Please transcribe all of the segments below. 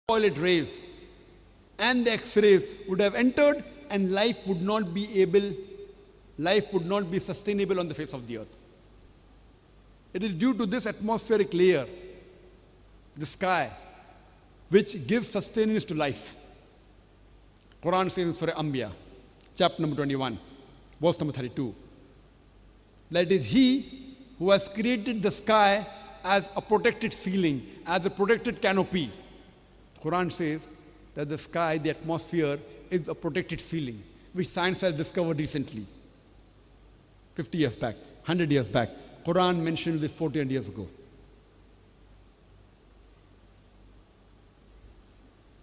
ultraviolet rays and the X-rays would have entered, and life would not be sustainable on the face of the earth. It is due to this atmospheric layer, the sky, which gives sustenance to life. Quran says in Surah Anbiya, chapter number 21, verse number 32, that it is He who has created the sky as a protected ceiling, as a protected canopy. Quran says that the sky, the atmosphere, is a protected ceiling, which science has discovered recently. 50 years back, 100 years back. Quran mentioned this 400 years ago.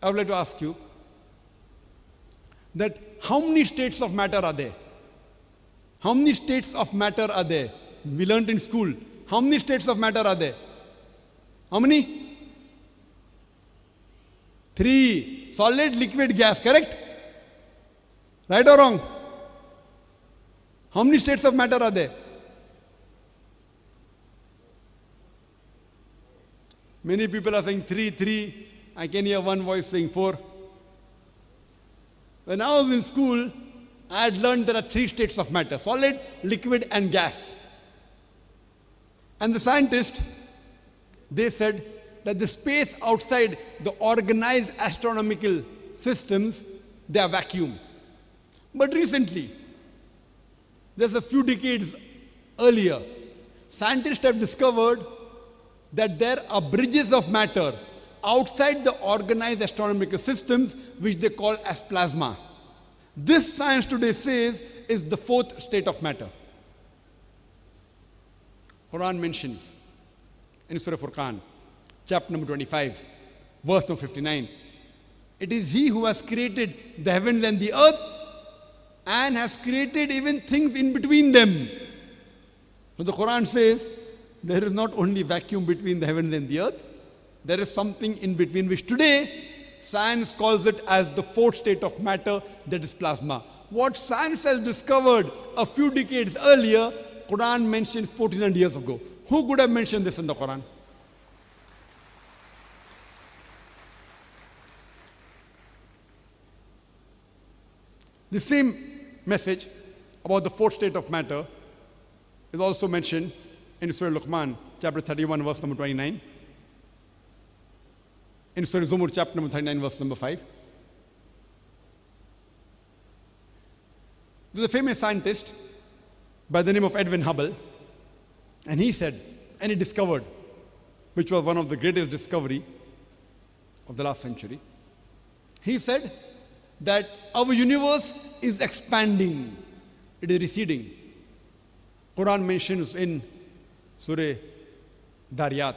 I would like to ask you that how many states of matter are there? How many states of matter are there? We learned in school. How many states of matter are there? How many? 3. Solid, liquid, gas, correct? Right or wrong? How many states of matter are there? Many people are saying 3. I can hear one voice saying 4. When I was in school, I had learned there are 3 states of matter: solid, liquid, and gas. And the scientists, they said that the space outside the organized astronomical systems, they are vacuum. But recently, just a few decades earlier, scientists have discovered that there are bridges of matter outside the organized astronomical systems, which they call as plasma. This science today says is the 4th state of matter. Quran mentions in Surah Furqan, chapter number 25, verse number 59, it is He who has created the heavens and the earth and has created even things in between them. So the Quran says there is not only vacuum between the heavens and the earth, there is something in between, which today science calls it as the 4th state of matter, that is plasma. What science has discovered a few decades earlier, Quran mentions 1400 years ago. Who could have mentioned this in the Quran? The same message about the 4th state of matter is also mentioned in Surah Luqman, chapter 31, verse number 29. In Surah Zumur, chapter number 39, verse number 5. There's a famous scientist by the name of Edwin Hubble, and he said, and he discovered, which was one of the greatest discovery of the last century, he said that our universe is expanding, it is receding. Quran mentions in Surah Dariyat,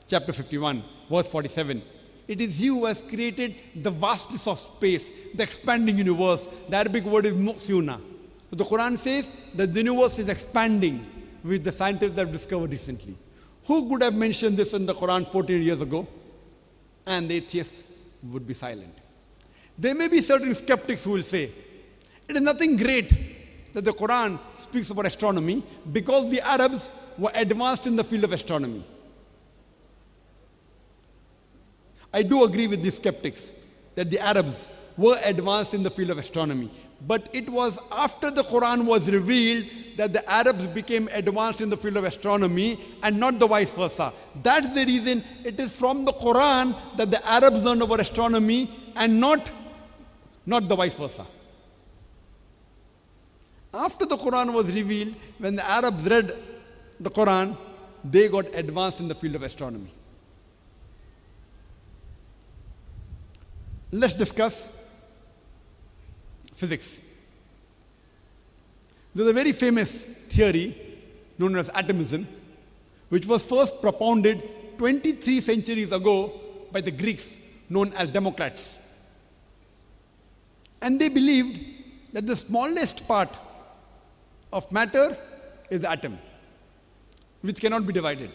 chapter 51, verse 47, it is He who has created the vastness of space, the expanding universe. The Arabic word is mu'siyuna. So the Quran says that the universe is expanding, which the scientists have discovered recently. Who could have mentioned this in the Quran 14 years ago? And the atheists would be silent. There may be certain skeptics who will say, it is nothing great that the Quran speaks about astronomy because the Arabs were advanced in the field of astronomy. I do agree with these skeptics that the Arabs were advanced in the field of astronomy. But it was after the Quran was revealed that the Arabs became advanced in the field of astronomy and not the vice versa. That's the reason it is from the Quran that the Arabs learned about astronomy and not the vice versa. After the Quran was revealed, when the Arabs read the Quran, they got advanced in the field of astronomy. Let's discuss physics. There's a very famous theory known as atomism, which was first propounded 23 centuries ago by the Greeks, known as Democrats. And they believed that the smallest part of matter is the atom, which cannot be divided.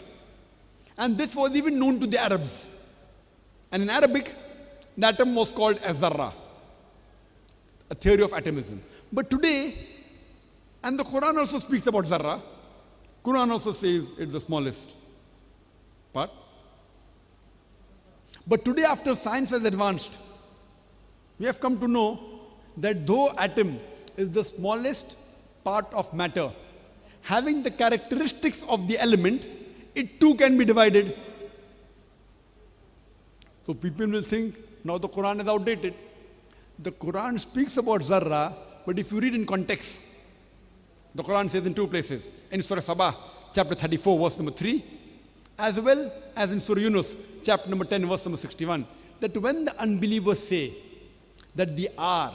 And this was even known to the Arabs. And in Arabic, the atom was called as zarra, a theory of atomism. But today, and the Quran also speaks about zarra, Quran also says it's the smallest part. But today, after science has advanced, we have come to know that though atom is the smallest part of matter, having the characteristics of the element, it too can be divided. So people will think, now the Quran is outdated. The Quran speaks about zarra, but if you read in context, the Quran says in two places, in Surah Sabah, chapter 34, verse number 3, as well as in Surah Yunus, chapter number 10, verse number 61, that when the unbelievers say that the hour,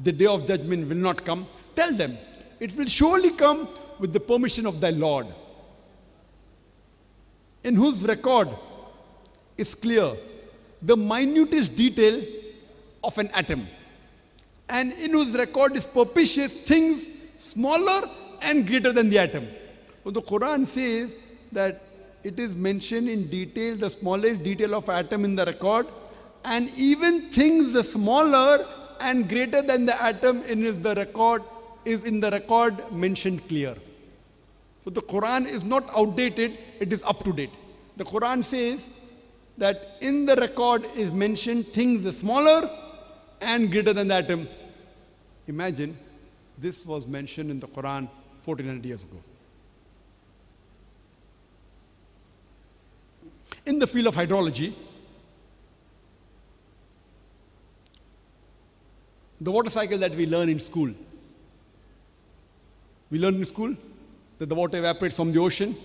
the day of judgment will not come, tell them, it will surely come with the permission of thy Lord, in whose record is clear the minutest detail of an atom, and in whose record is propitious things smaller and greater than the atom. So the Quran says that it is mentioned in detail, the smallest detail of atom in the record, and even things the smaller and greater than the atom is in the record mentioned clear. So the Quran is not outdated, it is up to date. The Quran says that in the record is mentioned things smaller and greater than the atom. Imagine this was mentioned in the Quran 1400 years ago. In the field of hydrology, the water cycle that we learn in school, we learn in school that the water evaporates from the ocean,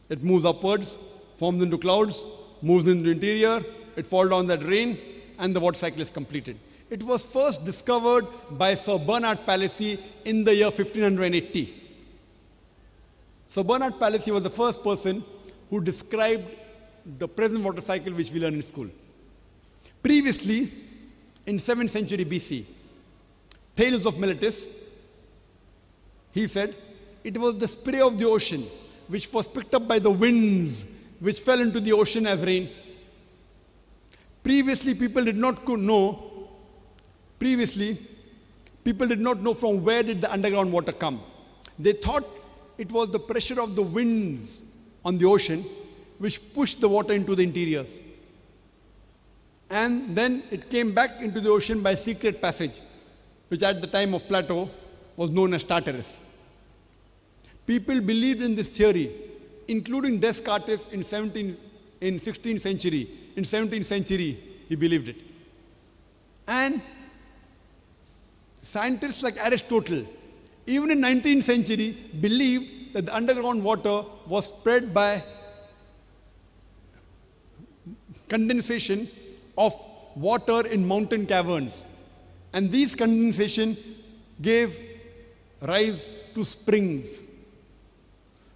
it moves upwards, forms into clouds, moves into the interior, it falls down that rain, and the water cycle is completed. It was first discovered by Sir Bernard Palissy in the year 1580. Sir Bernard Palissy was the first person who described the present water cycle which we learn in school. Previously, in 7th century BC, Thales of Miletus, he said, it was the spray of the ocean which was picked up by the winds which fell into the ocean as rain. Previously, people did not know from where did the underground water come. They thought it was the pressure of the winds on the ocean which pushed the water into the interiors. And then it came back into the ocean by secret passage, which at the time of Plato was known as Tartarus. People believed in this theory, including Descartes in 16th century. In 17th century, he believed it. And scientists like Aristotle, even in 19th century, believed that the underground water was spread by condensation of water in mountain caverns. And these condensation gave rise to springs.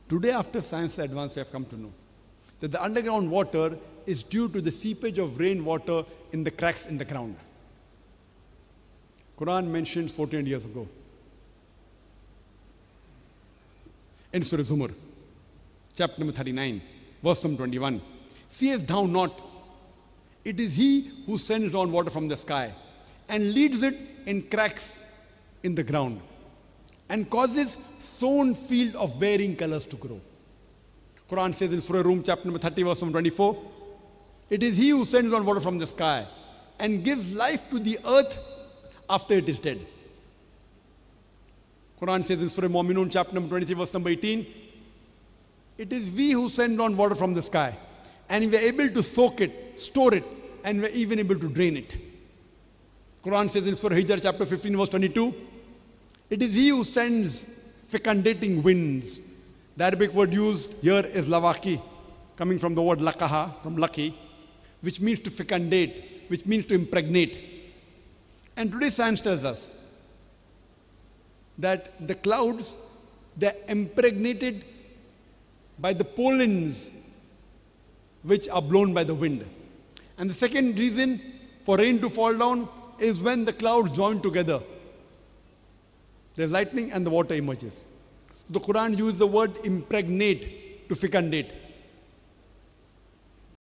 Today, after science advance, we have come to know that the underground water is due to the seepage of rainwater in the cracks in the ground. Quran mentions 1400 years ago. In Surah Zumar, chapter number 39, verse number 21. Seest thou not, it is he who sends down water from the sky and leads it in cracks in the ground and causes sown field of varying colors to grow. Quran says in Surah Rum, chapter number 30, verse number 24, it is he who sends down water from the sky and gives life to the earth after it is dead. Quran says in Surah Mu'minun, chapter number 23, verse number 18, it is we who send down water from the sky, and we are able to soak it, store it, and we are even able to drain it. Quran says in Surah Hijr, chapter 15, verse 22, it is he who sends fecundating winds. The Arabic word used here is lawaki, coming from the word lakaha, from lucky, which means to fecundate, which means to impregnate. And today science tells us that the clouds, they're impregnated by the pollens which are blown by the wind. And the second reason for rain to fall down is when the clouds join together. There's lightning and the water emerges. The Quran uses the word impregnate to fecundate.